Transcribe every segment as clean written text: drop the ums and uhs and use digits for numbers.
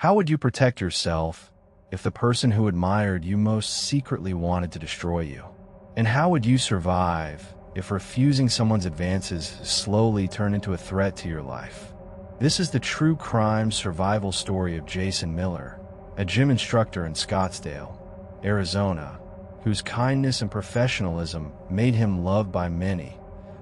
How would you protect yourself if the person who admired you most secretly wanted to destroy you? And how would you survive if refusing someone's advances slowly turned into a threat to your life? This is the true crime survival story of Jason Miller, a gym instructor in Scottsdale, Arizona, whose kindness and professionalism made him loved by many,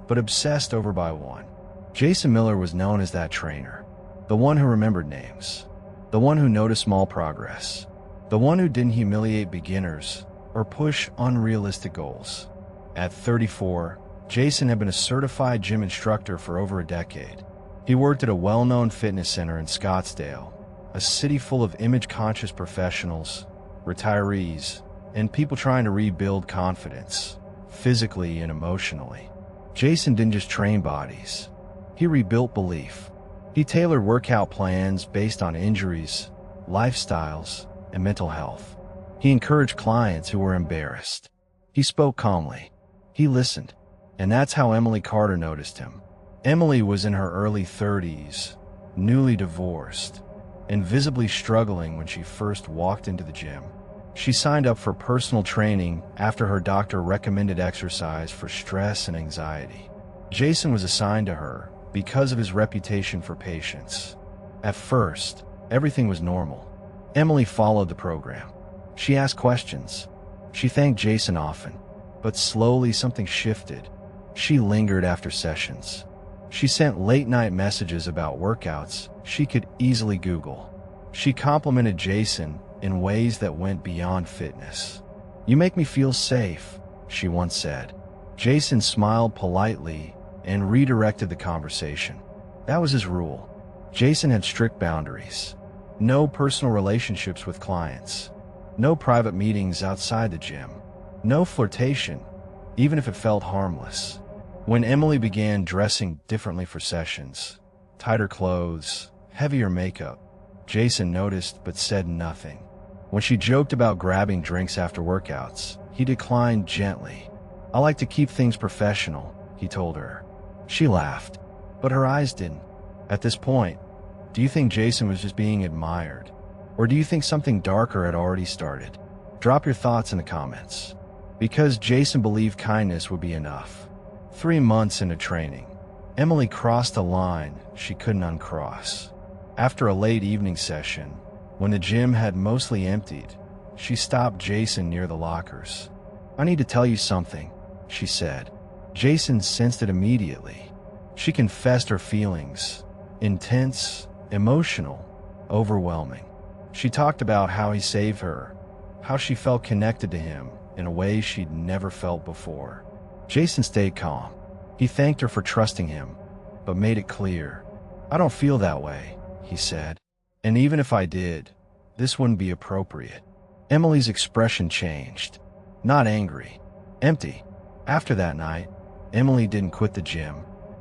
but obsessed over by one. Jason Miller was known as that trainer, the one who remembered names, the one who noticed small progress, the one who didn't humiliate beginners or push unrealistic goals. At 34, Jason had been a certified gym instructor for over a decade. He worked at a well-known fitness center in Scottsdale, a city full of image-conscious professionals, retirees, and people trying to rebuild confidence, physically and emotionally. Jason didn't just train bodies. He rebuilt belief. He tailored workout plans based on injuries, lifestyles, and mental health. He encouraged clients who were embarrassed. He spoke calmly. He listened. And that's how Emily Carter noticed him. Emily was in her early 30s, newly divorced, and visibly struggling when she first walked into the gym. She signed up for personal training after her doctor recommended exercise for stress and anxiety. Jason was assigned to her because of his reputation for patience. At first, everything was normal. Emily followed the program. She asked questions. She thanked Jason often. But slowly something shifted. She lingered after sessions. She sent late-night messages about workouts she could easily Google. She complimented Jason in ways that went beyond fitness. "You make me feel safe," she once said. Jason smiled politely and redirected the conversation. That was his rule. Jason had strict boundaries. No personal relationships with clients. No private meetings outside the gym. No flirtation, even if it felt harmless. When Emily began dressing differently for sessions, tighter clothes, heavier makeup, Jason noticed but said nothing. When she joked about grabbing drinks after workouts, he declined gently. "I like to keep things professional," he told her. She laughed, but her eyes didn't. At this point, do you think Jason was just being admired? Or do you think something darker had already started? Drop your thoughts in the comments. Because Jason believed kindness would be enough. 3 months into training, Emily crossed a line she couldn't uncross. After a late evening session, when the gym had mostly emptied, she stopped Jason near the lockers. "I need to tell you something," she said. Jason sensed it immediately. She confessed her feelings. Intense, emotional, overwhelming. She talked about how he saved her, how she felt connected to him in a way she'd never felt before. Jason stayed calm. He thanked her for trusting him, but made it clear. "I don't feel that way," he said. "And even if I did, this wouldn't be appropriate." Emily's expression changed. Not angry, empty. After that night, Emily didn't quit the gym.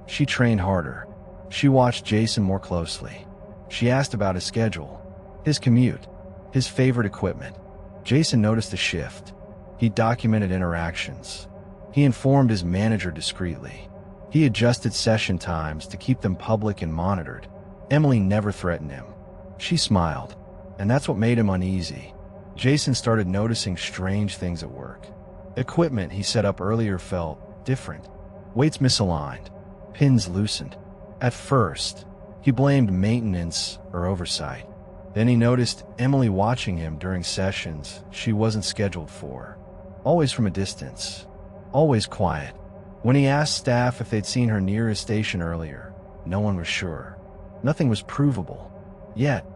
She trained harder. She watched Jason more closely. She asked about his schedule, his commute, his favorite equipment. Jason noticed a shift. He documented interactions. He informed his manager discreetly. He adjusted session times to keep them public and monitored. Emily never threatened him. She smiled, and that's what made him uneasy. Jason started noticing strange things at work. Equipment he set up earlier felt different. Weights misaligned, pins loosened. At first, he blamed maintenance or oversight. Then he noticed Emily watching him during sessions she wasn't scheduled for. Always from a distance. Always quiet. When he asked staff if they'd seen her near his station earlier, no one was sure. Nothing was provable. Yet,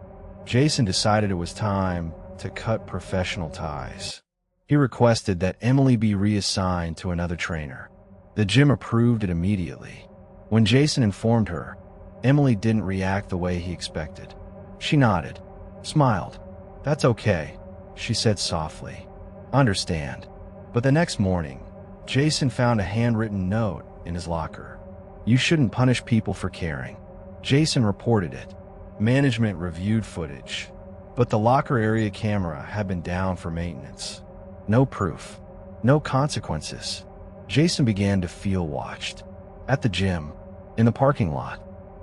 Jason decided it was time to cut professional ties. He requested that Emily be reassigned to another trainer. The gym approved it immediately. When Jason informed her, Emily didn't react the way he expected. She nodded, smiled. "That's okay," she said softly. "Understand." But the next morning, Jason found a handwritten note in his locker. "You shouldn't punish people for caring." Jason reported it. Management reviewed footage, but the locker area camera had been down for maintenance. No proof, no consequences. Jason began to feel watched. At the gym, in the parking lot,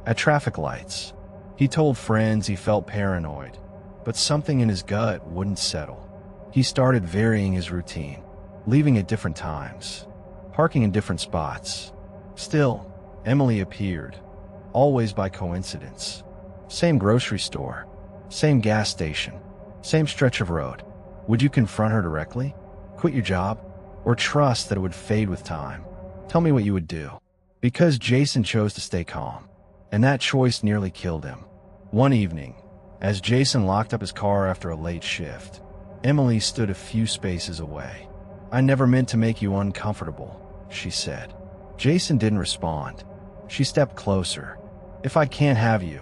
at traffic lights. He told friends he felt paranoid, but something in his gut wouldn't settle. He started varying his routine, leaving at different times, parking in different spots. Still, Emily appeared, always by coincidence. Same grocery store, same gas station, same stretch of road. Would you confront her directly? Quit your job? Or trust that it would fade with time? Tell me what you would do. Because Jason chose to stay calm, and that choice nearly killed him. One evening, as Jason locked up his car after a late shift, Emily stood a few spaces away. "I never meant to make you uncomfortable," she said. Jason didn't respond. She stepped closer. "If I can't have you,"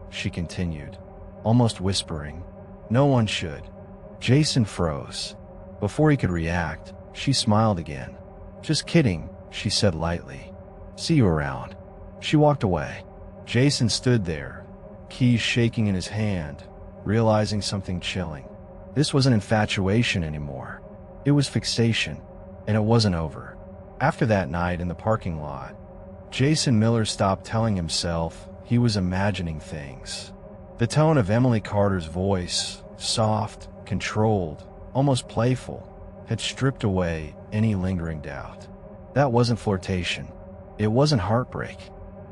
she continued, almost whispering, "no one should." Jason froze. Before he could react, she smiled again. "Just kidding," she said lightly. "See you around." She walked away. Jason stood there, keys shaking in his hand, realizing something chilling. This wasn't infatuation anymore. It was fixation, and it wasn't over. After that night in the parking lot, Jason Miller stopped telling himself he was imagining things. The tone of Emily Carter's voice, soft, controlled, almost playful, had stripped away any lingering doubt. That wasn't flirtation. It wasn't heartbreak.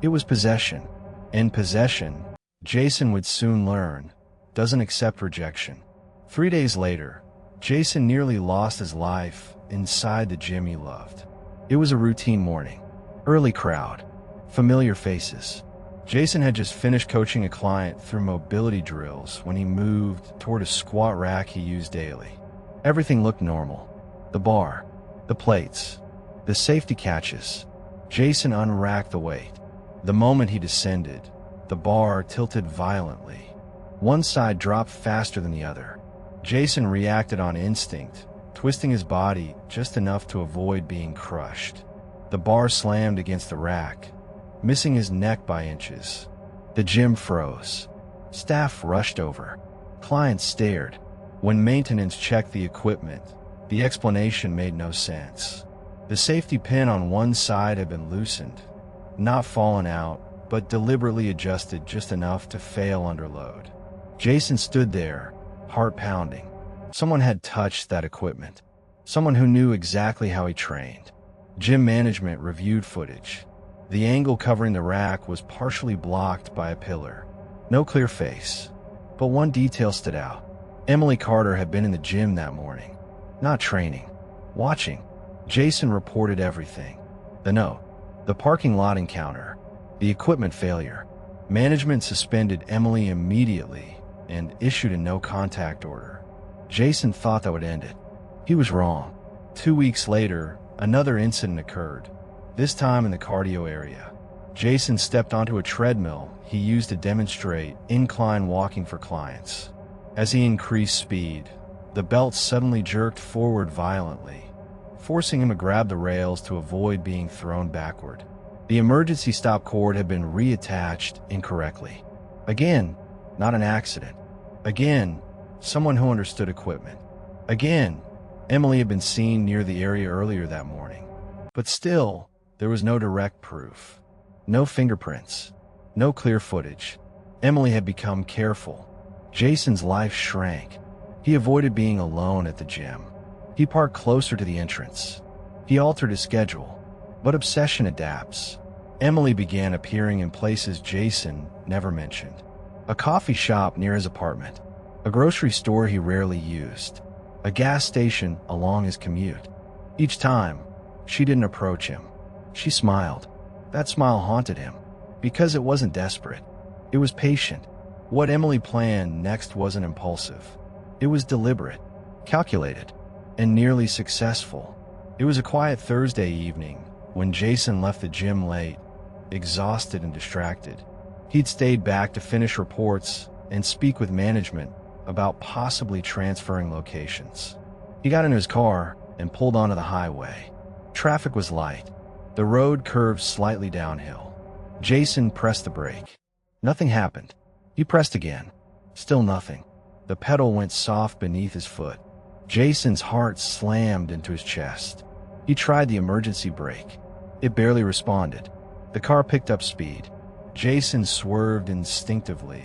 It was possession. And possession, Jason would soon learn, doesn't accept rejection. 3 days later, Jason nearly lost his life inside the gym he loved. It was a routine morning. Early crowd. Familiar faces. Jason had just finished coaching a client through mobility drills when he moved toward a squat rack he used daily. Everything looked normal. The bar, the plates, the safety catches. Jason unracked the weight. The moment he descended, the bar tilted violently. One side dropped faster than the other. Jason reacted on instinct, twisting his body just enough to avoid being crushed. The bar slammed against the rack, missing his neck by inches. The gym froze. Staff rushed over. Clients stared. When maintenance checked the equipment, the explanation made no sense. The safety pin on one side had been loosened, not fallen out, but deliberately adjusted just enough to fail under load. Jason stood there, heart pounding. Someone had touched that equipment. Someone who knew exactly how he trained. Gym management reviewed footage. The angle covering the rack was partially blocked by a pillar. No clear face. But one detail stood out. Emily Carter had been in the gym that morning. Not training. Watching. Jason reported everything. The note. The parking lot encounter. The equipment failure. Management suspended Emily immediately and issued a no-contact order. Jason thought that would end it. He was wrong. 2 weeks later, another incident occurred, this time in the cardio area. Jason stepped onto a treadmill he used to demonstrate incline walking for clients. As he increased speed, the belt suddenly jerked forward violently, forcing him to grab the rails to avoid being thrown backward. The emergency stop cord had been reattached incorrectly. Again, not an accident. Again, someone who understood equipment. Again, Emily had been seen near the area earlier that morning. But still, there was no direct proof. No fingerprints. No clear footage. Emily had become careful. Jason's life shrank. He avoided being alone at the gym. He parked closer to the entrance. He altered his schedule. But obsession adapts. Emily began appearing in places Jason never mentioned. A coffee shop near his apartment. A grocery store he rarely used. A gas station along his commute. Each time, she didn't approach him. She smiled. That smile haunted him. Because it wasn't desperate. It was patient. What Emily planned next wasn't impulsive. It was deliberate, calculated, and nearly successful. It was a quiet Thursday evening when Jason left the gym late, exhausted and distracted. He'd stayed back to finish reports and speak with management about possibly transferring locations. He got into his car and pulled onto the highway. Traffic was light. The road curved slightly downhill. Jason pressed the brake. Nothing happened. He pressed again. Still nothing. The pedal went soft beneath his foot. Jason's heart slammed into his chest. He tried the emergency brake. It barely responded. The car picked up speed. Jason swerved instinctively,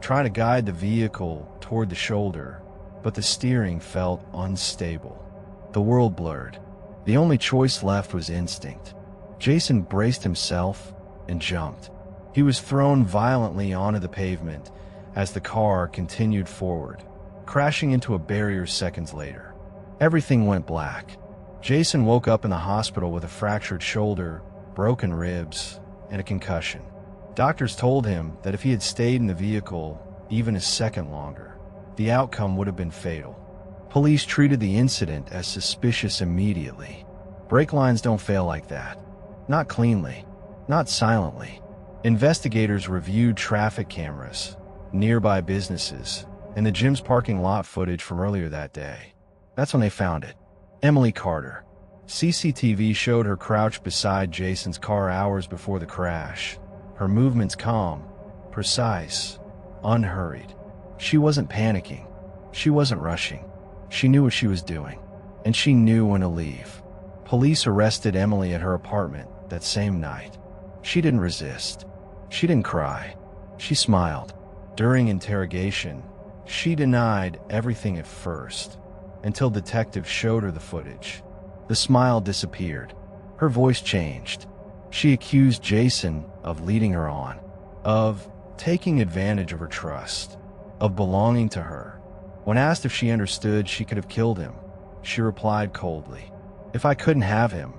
trying to guide the vehicle toward the shoulder, but the steering felt unstable. The world blurred. The only choice left was instinct. Jason braced himself and jumped. He was thrown violently onto the pavement as the car continued forward, crashing into a barrier seconds later. Everything went black. Jason woke up in the hospital with a fractured shoulder, broken ribs, and a concussion. Doctors told him that if he had stayed in the vehicle even a second longer, the outcome would have been fatal. Police treated the incident as suspicious immediately. Brake lines don't fail like that. Not cleanly, not silently. Investigators reviewed traffic cameras, nearby businesses, and the gym's parking lot footage from earlier that day. That's when they found it. Emily Carter. CCTV showed her crouched beside Jason's car hours before the crash. Her movements calm, precise, unhurried. She wasn't panicking. She wasn't rushing. She knew what she was doing, and she knew when to leave. Police arrested Emily at her apartment that same night. She didn't resist. She didn't cry. She smiled. During interrogation, she denied everything at first, until detectives showed her the footage. The smile disappeared. Her voice changed. She accused Jason of leading her on, of taking advantage of her trust, of belonging to her. When asked if she understood she could have killed him, she replied coldly, "If I couldn't have him,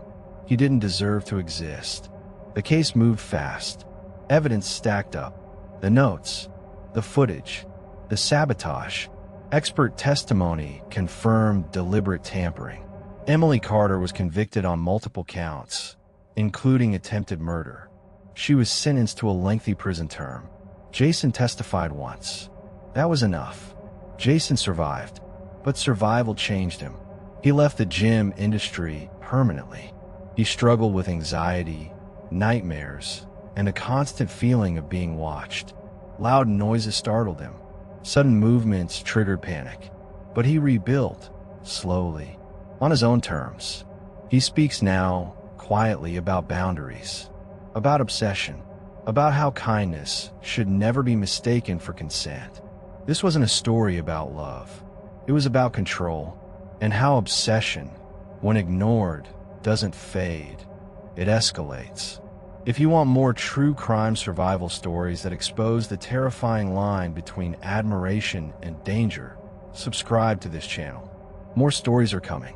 he didn't deserve to exist." The case moved fast. Evidence stacked up. The notes, the footage, the sabotage. Expert testimony confirmed deliberate tampering. Emily Carter was convicted on multiple counts, including attempted murder. She was sentenced to a lengthy prison term. Jason testified once. That was enough. Jason survived, but survival changed him. He left the gym industry permanently. He struggled with anxiety, nightmares, and a constant feeling of being watched. Loud noises startled him. Sudden movements triggered panic. But he rebuilt, slowly, on his own terms. He speaks now, quietly, about boundaries, about obsession, about how kindness should never be mistaken for consent. This wasn't a story about love. It was about control, and how obsession, when ignored, doesn't fade. It escalates. If you want more true crime survival stories that expose the terrifying line between admiration and danger, subscribe to this channel. More stories are coming.